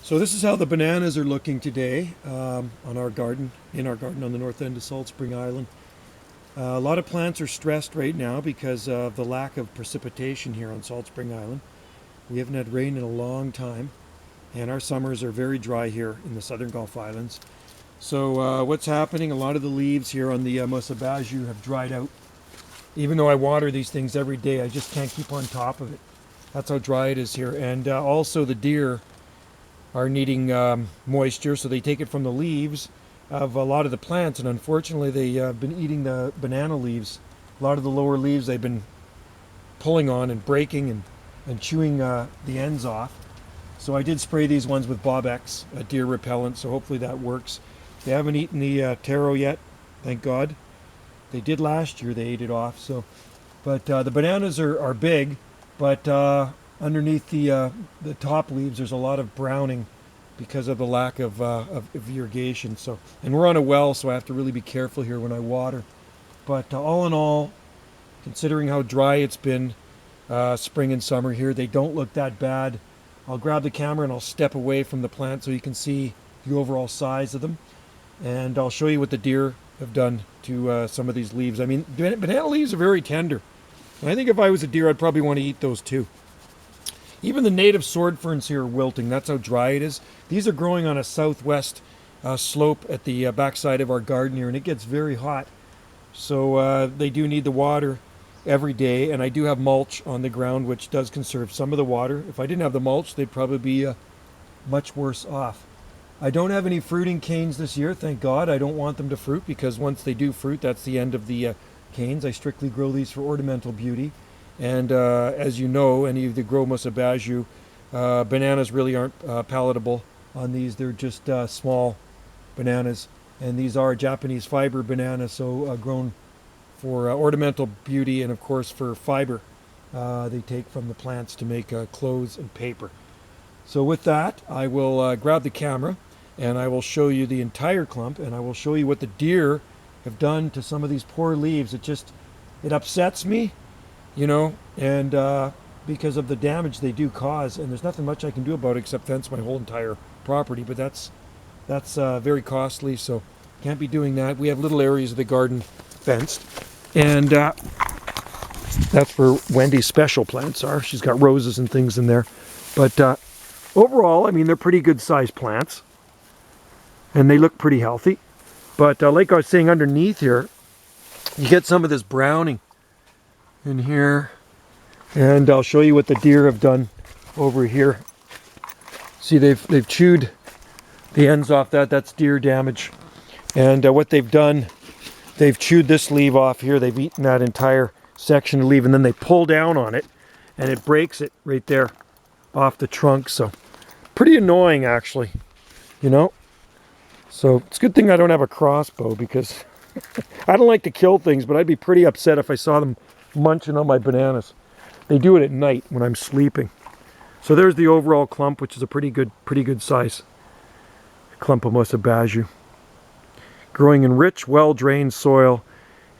So this is how the bananas are looking today on our garden, in our garden on the north end of Salt Spring Island. A lot of plants are stressed right now because of the lack of precipitation here on Salt Spring Island. We haven't had rain in a long time, and our summers are very dry here in the southern Gulf Islands. So what's happening, a lot of the leaves here on the Musa basjoo have dried out. Even though I water these things every day, I just can't keep on top of it. That's how dry it is here. And also the deer are needing moisture, so they take it from the leaves of a lot of the plants, and unfortunately they've been eating the banana leaves. A lot of the lower leaves they've been pulling on and breaking and chewing the ends off. So I did spray these ones with Bob-X, a deer repellent, so hopefully that works. They haven't eaten the taro yet, thank God. They did last year, they ate it off. So, but the bananas are big, but underneath the top leaves there's a lot of browning because of the lack of irrigation. So, and we're on a well, so I have to really be careful here when I water. But all in all, considering how dry it's been spring and summer here, they don't look that bad. I'll grab the camera and I'll step away from the plant so you can see the overall size of them, and I'll show you what the deer have done to some of these leaves. I mean, banana leaves are very tender, and I think if I was a deer I'd probably want to eat those too. Even the native sword ferns here are wilting. That's how dry it is. These are growing on a southwest slope at the backside of our garden here, and it gets very hot. So they do need the water every day, and I do have mulch on the ground, which does conserve some of the water. If I didn't have the mulch, they'd probably be much worse off. I don't have any fruiting canes this year, thank God. I don't want them to fruit, because once they do fruit, that's the end of the canes. I strictly grow these for ornamental beauty. And as you know, any of the grow Musa basjoo, bananas really aren't palatable on these. They're just small bananas, and these are Japanese fiber bananas, so grown for ornamental beauty and of course for fiber they take from the plants to make clothes and paper. So with that, I will grab the camera and I will show you the entire clump, and I will show you what the deer have done to some of these poor leaves. It upsets me, you know, and because of the damage they do cause, and there's nothing much I can do about it except fence my whole entire property, but that's very costly, so can't be doing that. We have little areas of the garden fenced, and that's where Wendy's special plants are. She's got roses and things in there, but overall, I mean, they're pretty good sized plants and they look pretty healthy. But like I was saying, underneath here you get some of this browning in here, and I'll show you what the deer have done over here. See, they've chewed the ends off that. That's deer damage. And what they've done, they've chewed this leaf off here. They've eaten that entire section of leaf, and then they pull down on it and it breaks it right there off the trunk. So pretty annoying, actually, you know. So it's a good thing I don't have a crossbow, because I don't like to kill things, but I'd be pretty upset if I saw them munching on my bananas. They do it at night when I'm sleeping. So there's the overall clump, which is a pretty good size clump of Musa basjoo, growing in rich, well-drained soil,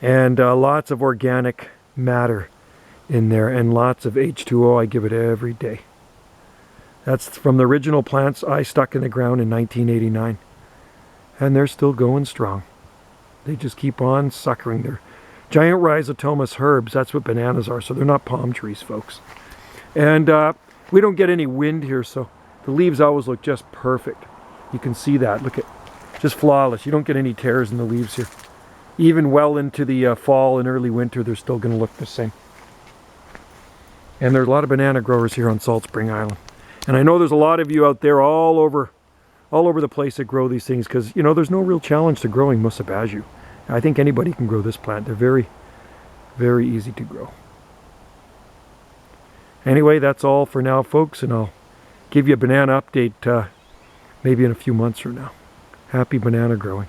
and lots of organic matter in there, and lots of H2O. I give it every day. That's from the original plants I stuck in the ground in 1989, and they're still going strong. They just keep on suckering. They're giant rhizotomous herbs. That's what bananas are, so they're not palm trees, folks. And we don't get any wind here, so the leaves always look just perfect. You can see that. Look at, just flawless. You don't get any tears in the leaves here. Even well into the fall and early winter, they're still going to look the same. And there's a lot of banana growers here on Salt Spring Island. And I know there's a lot of you out there all over the place that grow these things, because, you know, there's no real challenge to growing Musa basjoo. I think anybody can grow this plant. They're very, very easy to grow. Anyway, that's all for now, folks, and I'll give you a banana update maybe in a few months from now. Happy banana growing.